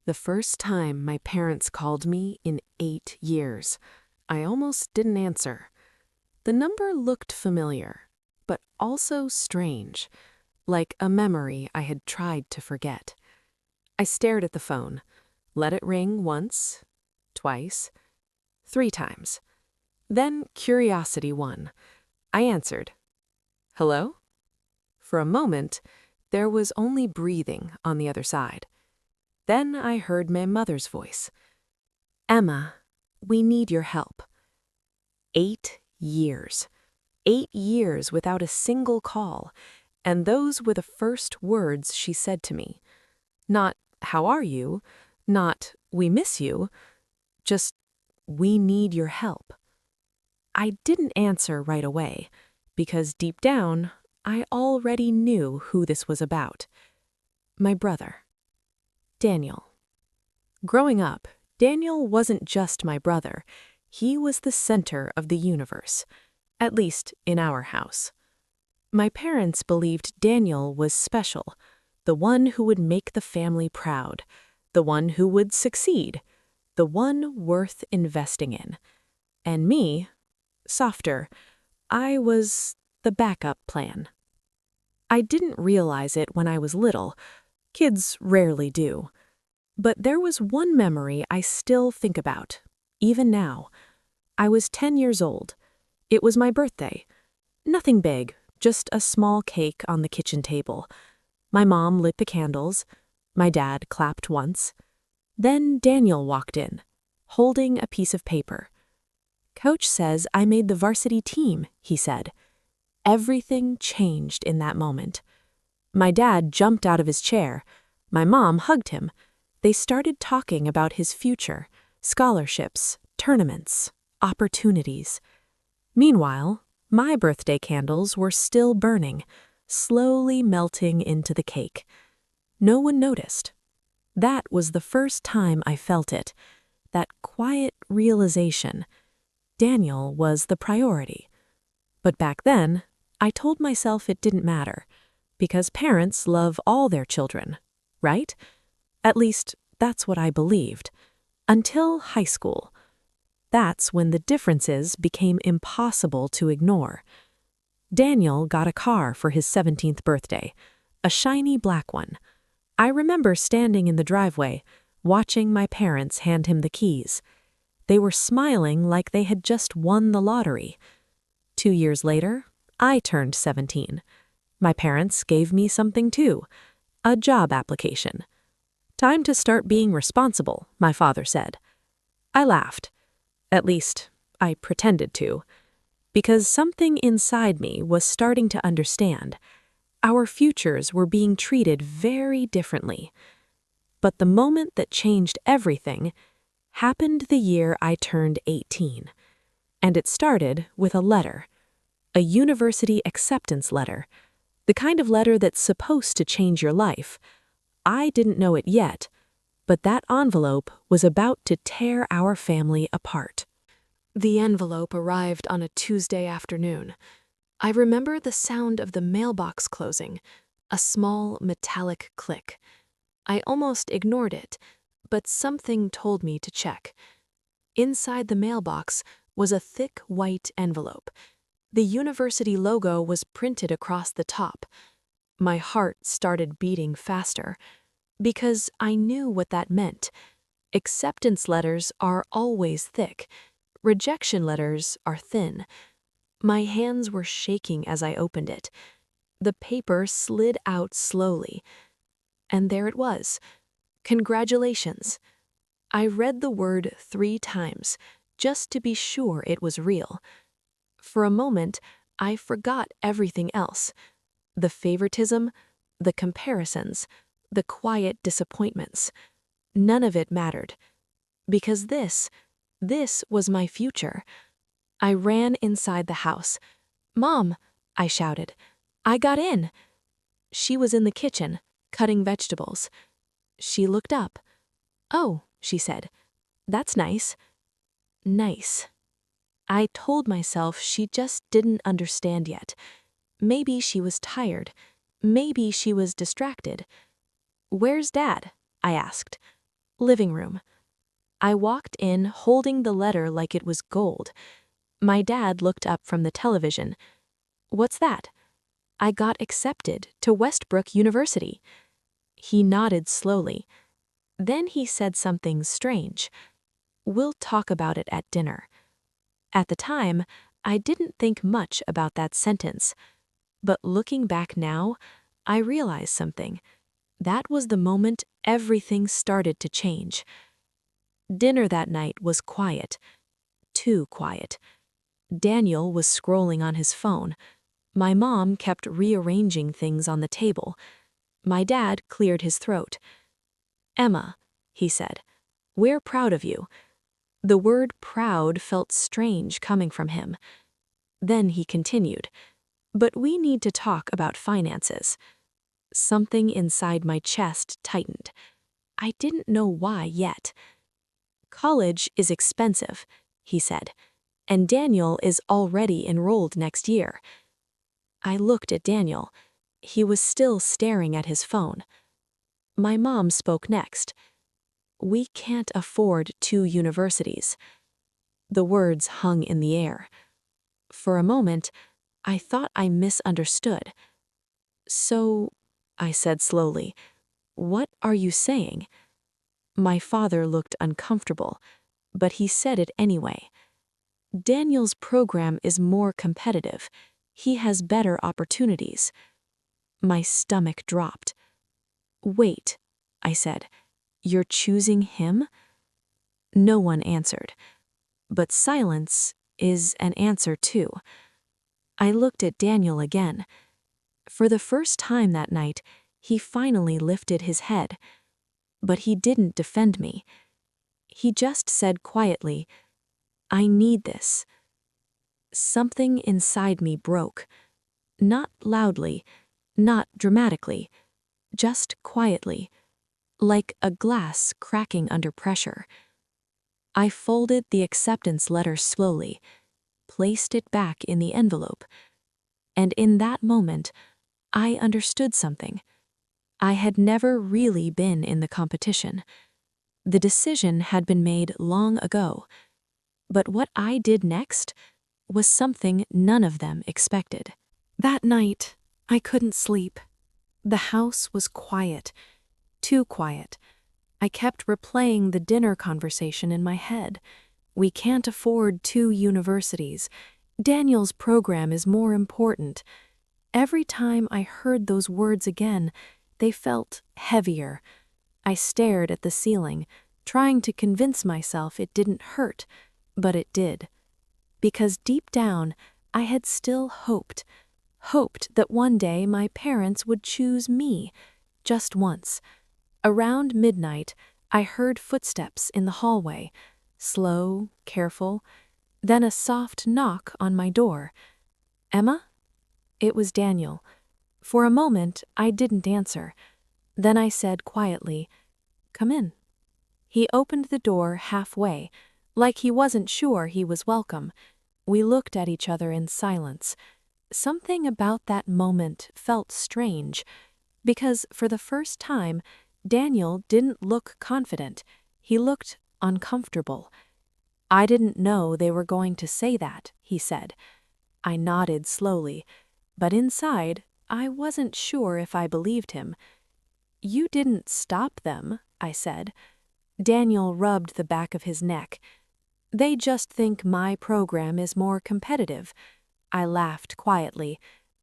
The first time my parents called me in 8 years, I almost didn't answer. The number looked familiar, but also strange, like a memory I had tried to forget. I stared at the phone, let it ring once, twice, 3 times. Then curiosity won. I answered. Hello? For a moment, there was only breathing on the other side. Then I heard my mother's voice. Emma, we need your help. 8 years. 8 years without a single call, and those were the first words she said to me. Not, how are you? Not, we miss you. Just, we need your help. I didn't answer right away, because deep down, I already knew who this was about. My brother. Daniel. Growing up, Daniel wasn't just my brother. He was the center of the universe, at least in our house. My parents believed Daniel was special, the one who would make the family proud, the one who would succeed, the one worth investing in. And me, softer, I was the backup plan. I didn't realize it when I was little. Kids rarely do. But there was one memory I still think about, even now. I was 10 years old. It was my birthday. Nothing big, just a small cake on the kitchen table. My mom lit the candles. My dad clapped once. Then Daniel walked in, holding a piece of paper. Coach says I made the varsity team, he said. Everything changed in that moment. My dad jumped out of his chair. My mom hugged him. They started talking about his future, scholarships, tournaments, opportunities. Meanwhile, my birthday candles were still burning, slowly melting into the cake. No one noticed. That was the first time I felt it, that quiet realization. Daniel was the priority. But back then, I told myself it didn't matter, because parents love all their children, right? At least, that's what I believed. Until high school. That's when the differences became impossible to ignore. Daniel got a car for his 17th birthday, a shiny black one. I remember standing in the driveway, watching my parents hand him the keys. They were smiling like they had just won the lottery. 2 years later, I turned 17. My parents gave me something too, a job application. Time to start being responsible, my father said. I laughed. At least, I pretended to. Because something inside me was starting to understand. Our futures were being treated very differently. But the moment that changed everything happened the year I turned 18. And it started with a letter. A university acceptance letter. The kind of letter that's supposed to change your life. I didn't know it yet, but that envelope was about to tear our family apart. The envelope arrived on a Tuesday afternoon. I remember the sound of the mailbox closing, a small metallic click. I almost ignored it, but something told me to check. Inside the mailbox was a thick white envelope. The university logo was printed across the top. My heart started beating faster, because I knew what that meant. Acceptance letters are always thick. Rejection letters are thin. My hands were shaking as I opened it. The paper slid out slowly. And there it was. Congratulations. I read the word 3 times, just to be sure it was real. For a moment, I forgot everything else. The favoritism, the comparisons, the quiet disappointments. None of it mattered. Because this was my future. I ran inside the house. "Mom," I shouted. "I got in." She was in the kitchen, cutting vegetables. She looked up. "Oh," she said, "that's nice." Nice. I told myself she just didn't understand yet. Maybe she was tired. Maybe she was distracted. "Where's Dad?" I asked. Living room. I walked in holding the letter like it was gold. My dad looked up from the television. "What's that?" "I got accepted to Westbrook University." He nodded slowly. Then he said something strange. "We'll talk about it at dinner." At the time, I didn't think much about that sentence. But looking back now, I realized something. That was the moment everything started to change. Dinner that night was quiet. Too quiet. Daniel was scrolling on his phone. My mom kept rearranging things on the table. My dad cleared his throat. "Emma," he said, "we're proud of you." The word proud felt strange coming from him. Then he continued, "But we need to talk about finances." Something inside my chest tightened. I didn't know why yet. "College is expensive," he said, "and Daniel is already enrolled next year." I looked at Daniel. He was still staring at his phone. My mom spoke next. "We can't afford 2 universities." The words hung in the air. For a moment, I thought I misunderstood. "So," I said slowly, "what are you saying?" My father looked uncomfortable, but he said it anyway. "Daniel's program is more competitive. He has better opportunities." My stomach dropped. "Wait," I said, "you're choosing him?" No one answered. But silence is an answer too. I looked at Daniel again. For the first time that night, he finally lifted his head. But he didn't defend me. He just said quietly, "I need this." Something inside me broke. Not loudly, not dramatically, just quietly, like a glass cracking under pressure. I folded the acceptance letter slowly, placed it back in the envelope, and in that moment, I understood something. I had never really been in the competition. The decision had been made long ago. But what I did next was something none of them expected. That night, I couldn't sleep. The house was quiet, too quiet. I kept replaying the dinner conversation in my head. "We can't afford 2 universities. Daniel's program is more important." Every time I heard those words again, they felt heavier. I stared at the ceiling, trying to convince myself it didn't hurt, but it did. Because deep down, I had still hoped that one day my parents would choose me, just once. Around midnight, I heard footsteps in the hallway, slow, careful, then a soft knock on my door. "Emma?" It was Daniel. For a moment, I didn't answer. Then I said quietly, "Come in." He opened the door halfway, like he wasn't sure he was welcome. We looked at each other in silence. Something about that moment felt strange, because for the first time, Daniel didn't look confident. He looked uncomfortable. "I didn't know they were going to say that," he said. I nodded slowly, but inside, I wasn't sure if I believed him. "You didn't stop them," I said. Daniel rubbed the back of his neck. "They just think my program is more competitive." I laughed quietly,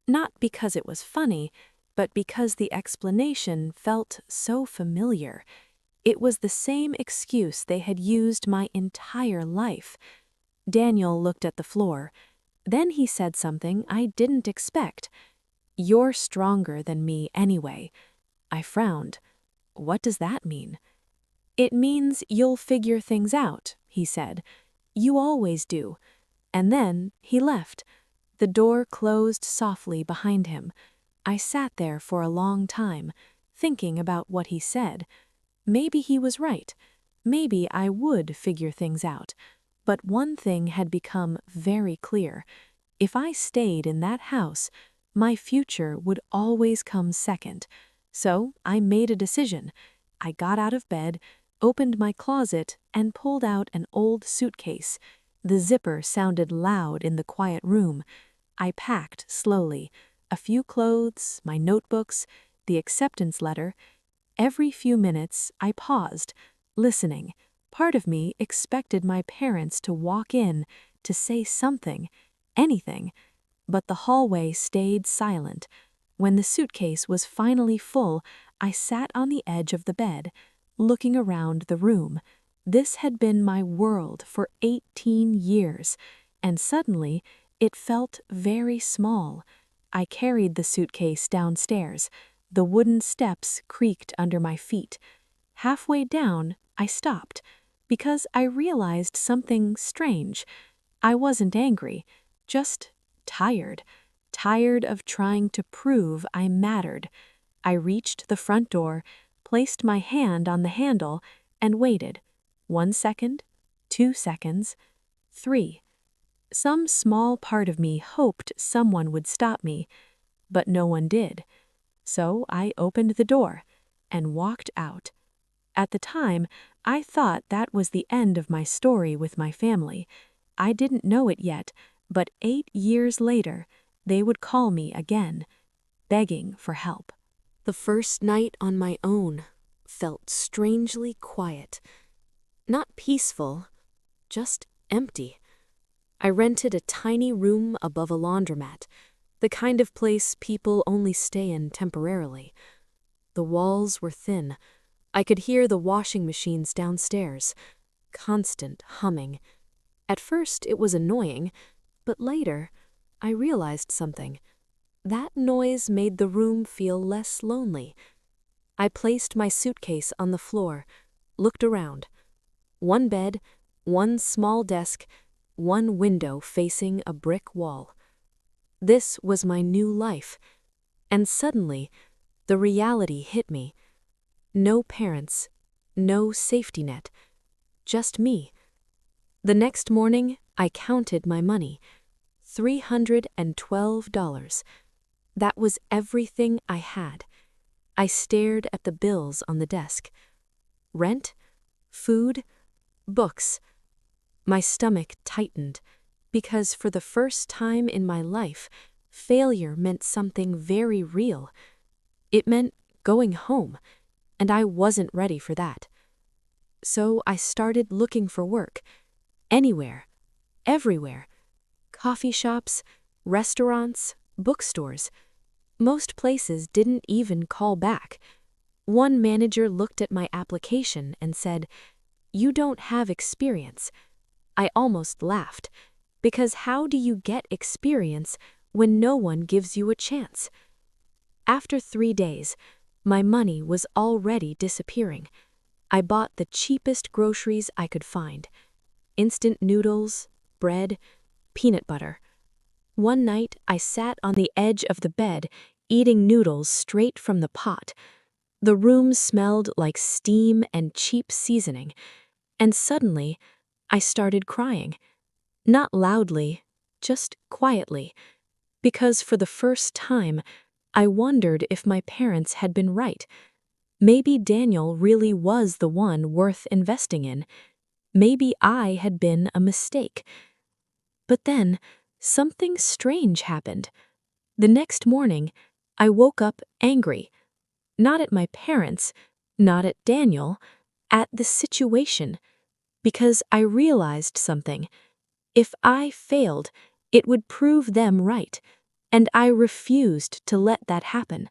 not because it was funny, but because the explanation felt so familiar. It was the same excuse they had used my entire life. Daniel looked at the floor. Then he said something I didn't expect. "You're stronger than me anyway." I frowned. "What does that mean?" "It means you'll figure things out," he said. "You always do." And then he left. The door closed softly behind him. I sat there for a long time, thinking about what he said. Maybe he was right. Maybe I would figure things out. But one thing had become very clear. If I stayed in that house, my future would always come second. So I made a decision. I got out of bed, opened my closet, and pulled out an old suitcase. The zipper sounded loud in the quiet room. I packed slowly. A few clothes, my notebooks, the acceptance letter. Every few minutes, I paused, listening. Part of me expected my parents to walk in, to say something, anything. But the hallway stayed silent. When the suitcase was finally full, I sat on the edge of the bed, looking around the room. This had been my world for 18 years, and suddenly it felt very small. I carried the suitcase downstairs. The wooden steps creaked under my feet. Halfway down, I stopped, because I realized something strange. I wasn't angry, just tired. Tired of trying to prove I mattered. I reached the front door, placed my hand on the handle, and waited. 1 second, 2 seconds, 3. Some small part of me hoped someone would stop me, but no one did. So I opened the door and walked out. At the time, I thought that was the end of my story with my family. I didn't know it yet, but 8 years later, they would call me again, begging for help. The first night on my own felt strangely quiet. Not peaceful, just empty. I rented a tiny room above a laundromat, the kind of place people only stay in temporarily. The walls were thin. I could hear the washing machines downstairs, constant humming. At first it was annoying, but later I realized something. That noise made the room feel less lonely. I placed my suitcase on the floor, looked around. One bed, one small desk, one window facing a brick wall. This was my new life, and suddenly the reality hit me. No parents, no safety net, just me. The next morning, I counted my money. $312. That was everything I had. I stared at the bills on the desk. Rent, food, books. My stomach tightened, because for the first time in my life, failure meant something very real. It meant going home, and I wasn't ready for that. So I started looking for work. Anywhere, everywhere. Coffee shops, restaurants, bookstores. Most places didn't even call back. One manager looked at my application and said, "You don't have experience." I almost laughed, because how do you get experience when no one gives you a chance? After 3 days, my money was already disappearing. I bought the cheapest groceries I could find. Instant noodles, bread, peanut butter. One night, I sat on the edge of the bed, eating noodles straight from the pot. The room smelled like steam and cheap seasoning, and suddenly, I started crying. Not loudly, just quietly, because for the first time, I wondered if my parents had been right. Maybe Daniel really was the one worth investing in. Maybe I had been a mistake. But then, something strange happened. The next morning, I woke up angry. Not at my parents, not at Daniel, at the situation. Because I realized something. If I failed, it would prove them right, and I refused to let that happen.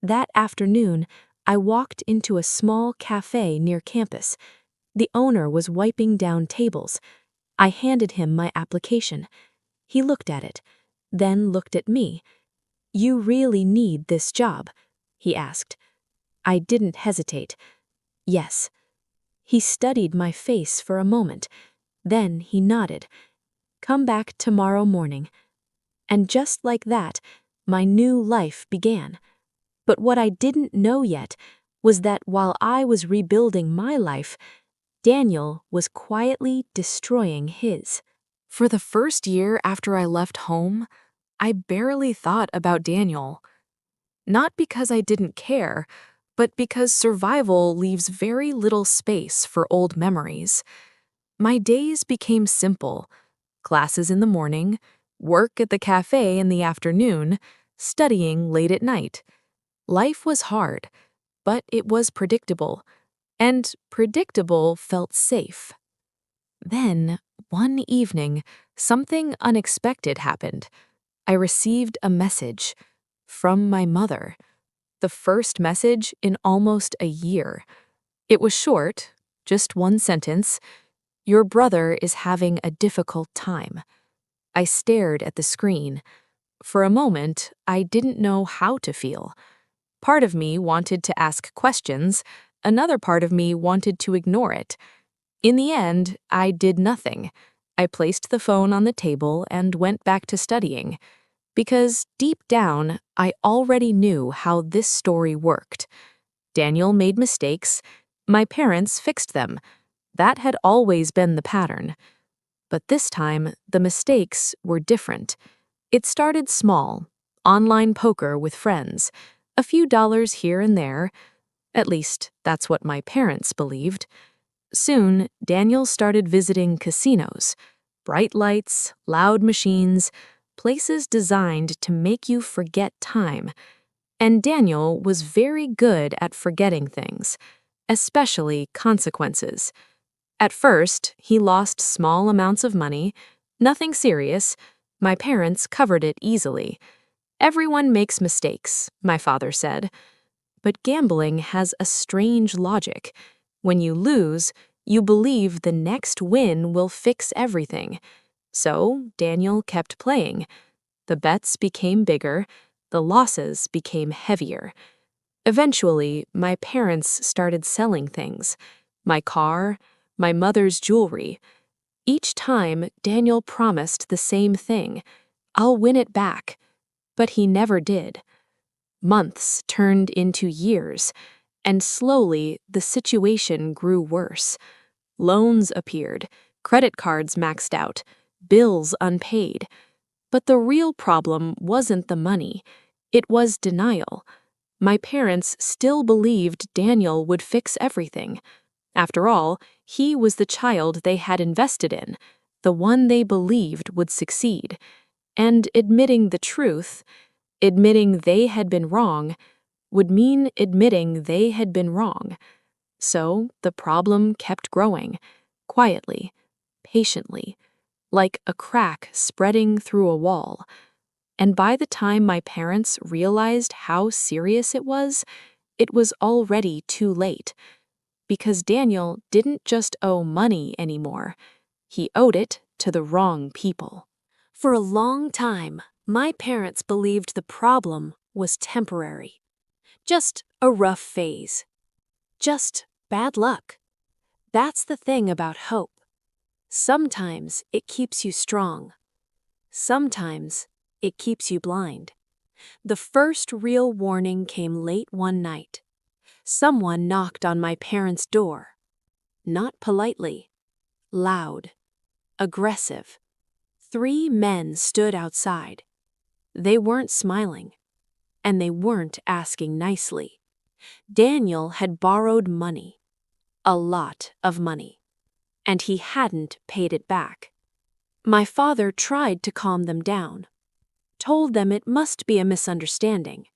That afternoon, I walked into a small cafe near campus. The owner was wiping down tables. I handed him my application. He looked at it, then looked at me. "You really need this job?" he asked. I didn't hesitate. "Yes." He studied my face for a moment. Then he nodded. "Come back tomorrow morning." And just like that, my new life began. But what I didn't know yet was that while I was rebuilding my life, Daniel was quietly destroying his. For the first year after I left home, I barely thought about Daniel. Not because I didn't care, but because survival leaves very little space for old memories. My days became simple: classes in the morning, work at the cafe in the afternoon, studying late at night. Life was hard, but it was predictable, and predictable felt safe. Then, one evening, something unexpected happened. I received a message from my mother. The first message in almost a year. It was short, just one sentence: "Your brother is having a difficult time." I stared at the screen. For a moment, I didn't know how to feel. Part of me wanted to ask questions, another part of me wanted to ignore it. In the end, I did nothing. I placed the phone on the table and went back to studying. Because deep down, I already knew how this story worked. Daniel made mistakes. My parents fixed them. That had always been the pattern. But this time, the mistakes were different. It started small: online poker with friends, a few dollars here and there. At least, that's what my parents believed. Soon, Daniel started visiting casinos. Bright lights, loud machines, places designed to make you forget time. And Daniel was very good at forgetting things, especially consequences. At first, he lost small amounts of money, nothing serious. My parents covered it easily. Everyone makes mistakes, my father said. But gambling has a strange logic. When you lose, you believe the next win will fix everything. So Daniel kept playing. The bets became bigger, the losses became heavier. Eventually, my parents started selling things: my car, my mother's jewelry. Each time, Daniel promised the same thing: "I'll win it back." But he never did. Months turned into years, and slowly the situation grew worse. Loans appeared, credit cards maxed out, bills unpaid. But the real problem wasn't the money. It was denial. My parents still believed Daniel would fix everything. After all, he was the child they had invested in, the one they believed would succeed. And admitting the truth, admitting they had been wrong, would mean admitting they had been wrong. So the problem kept growing, quietly, patiently, like a crack spreading through a wall. And by the time my parents realized how serious it was already too late. Because Daniel didn't just owe money anymore. He owed it to the wrong people. For a long time, my parents believed the problem was temporary. Just a rough phase. Just bad luck. That's the thing about hope. Sometimes it keeps you strong. Sometimes it keeps you blind. The first real warning came late one night. Someone knocked on my parents' door. Not politely. Loud. Aggressive. 3 men stood outside. They weren't smiling. And they weren't asking nicely. Daniel had borrowed money. A lot of money. And he hadn't paid it back. My father tried to calm them down. Told them it must be a misunderstanding.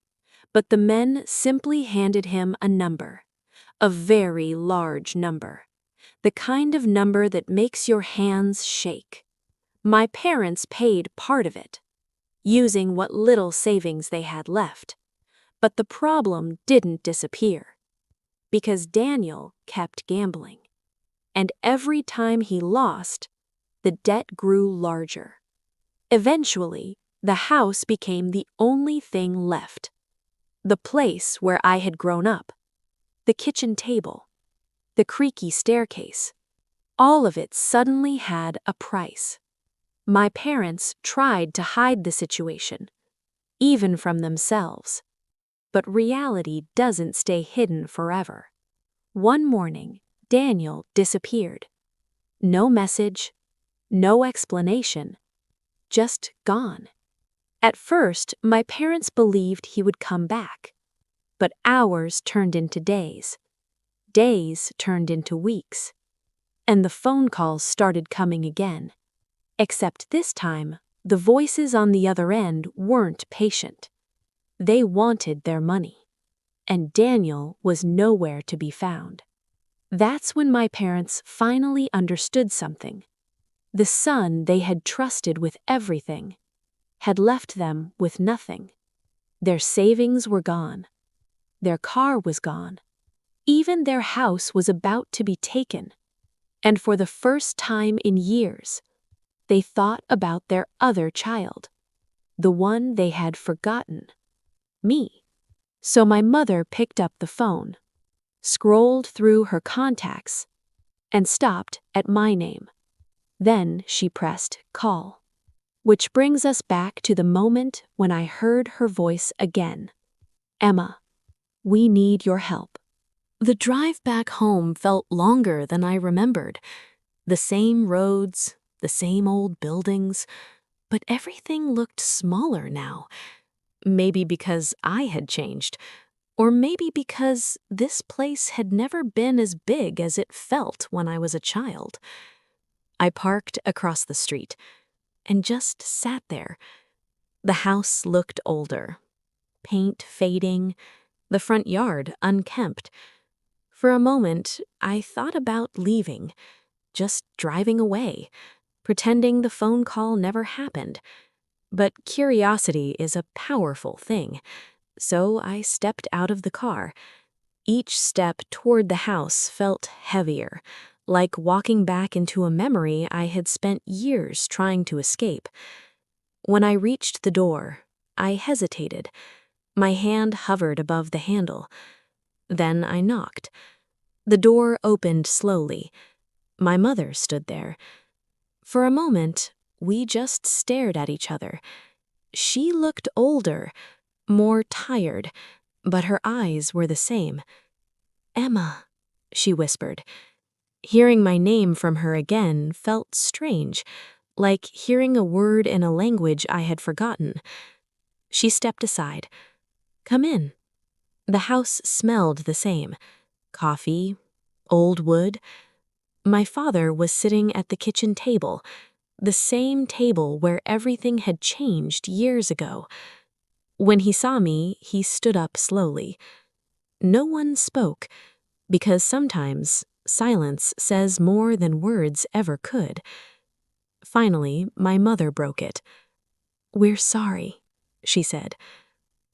But the men simply handed him a number. A very large number. The kind of number that makes your hands shake. My parents paid part of it, using what little savings they had left. But the problem didn't disappear. Because Daniel kept gambling. And every time he lost, the debt grew larger. Eventually, the house became the only thing left. The place where I had grown up. The kitchen table. The creaky staircase. All of it suddenly had a price. My parents tried to hide the situation, even from themselves. But reality doesn't stay hidden forever. One morning, Daniel disappeared. No message, no explanation, just gone. At first, my parents believed he would come back. But hours turned into days. Days turned into weeks. And the phone calls started coming again. Except this time, the voices on the other end weren't patient. They wanted their money. And Daniel was nowhere to be found. That's when my parents finally understood something. The son they had trusted with everything had left them with nothing. Their savings were gone. Their car was gone. Even their house was about to be taken. And for the first time in years, they thought about their other child, the one they had forgotten, me. So my mother picked up the phone, scrolled through her contacts, and stopped at my name. Then she pressed call. Which brings us back to the moment when I heard her voice again. Emma, we need your help. The drive back home felt longer than I remembered. The same roads, the same old buildings, but everything looked smaller now. Maybe because I had changed, or maybe because this place had never been as big as it felt when I was a child. I parked across the street and just sat there. The house looked older, paint fading, the front yard unkempt. For a moment, I thought about leaving, just driving away, pretending the phone call never happened. But curiosity is a powerful thing, so I stepped out of the car. Each step toward the house felt heavier, like walking back into a memory I had spent years trying to escape. When I reached the door, I hesitated. My hand hovered above the handle. Then I knocked. The door opened slowly. My mother stood there. For a moment, we just stared at each other. She looked older, more tired, but her eyes were the same. "Emma," she whispered. Hearing my name from her again felt strange, like hearing a word in a language I had forgotten. She stepped aside. "Come in." The house smelled the same. Coffee, old wood. My father was sitting at the kitchen table, the same table where everything had changed years ago. When he saw me, he stood up slowly. No one spoke, because sometimes silence says more than words ever could. Finally, my mother broke it. "We're sorry," she said.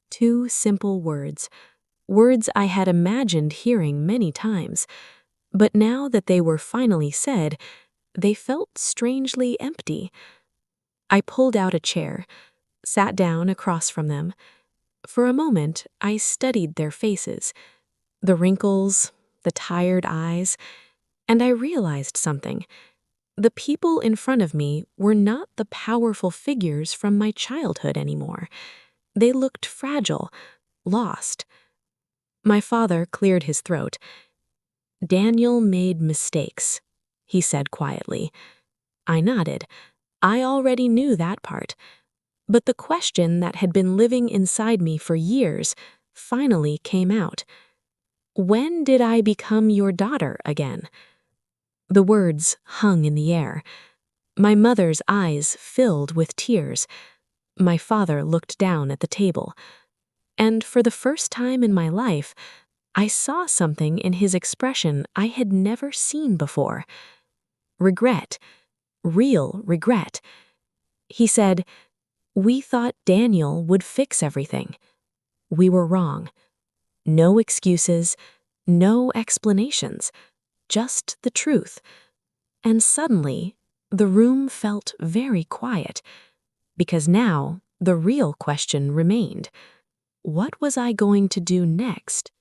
2 simple words, words I had imagined hearing many times. But now that they were finally said, they felt strangely empty. I pulled out a chair, sat down across from them. For a moment, I studied their faces, the wrinkles, the tired eyes, and I realized something. The people in front of me were not the powerful figures from my childhood anymore. They looked fragile, lost. My father cleared his throat. "Daniel made mistakes," he said quietly. I nodded. I already knew that part. But the question that had been living inside me for years finally came out. When did I become your daughter again? The words hung in the air. My mother's eyes filled with tears. My father looked down at the table. And for the first time in my life, I saw something in his expression I had never seen before. Regret. Real regret. He said, "We thought Daniel would fix everything. We were wrong. No excuses, no explanations, just the truth." And suddenly, the room felt very quiet, because now the real question remained. What was I going to do next?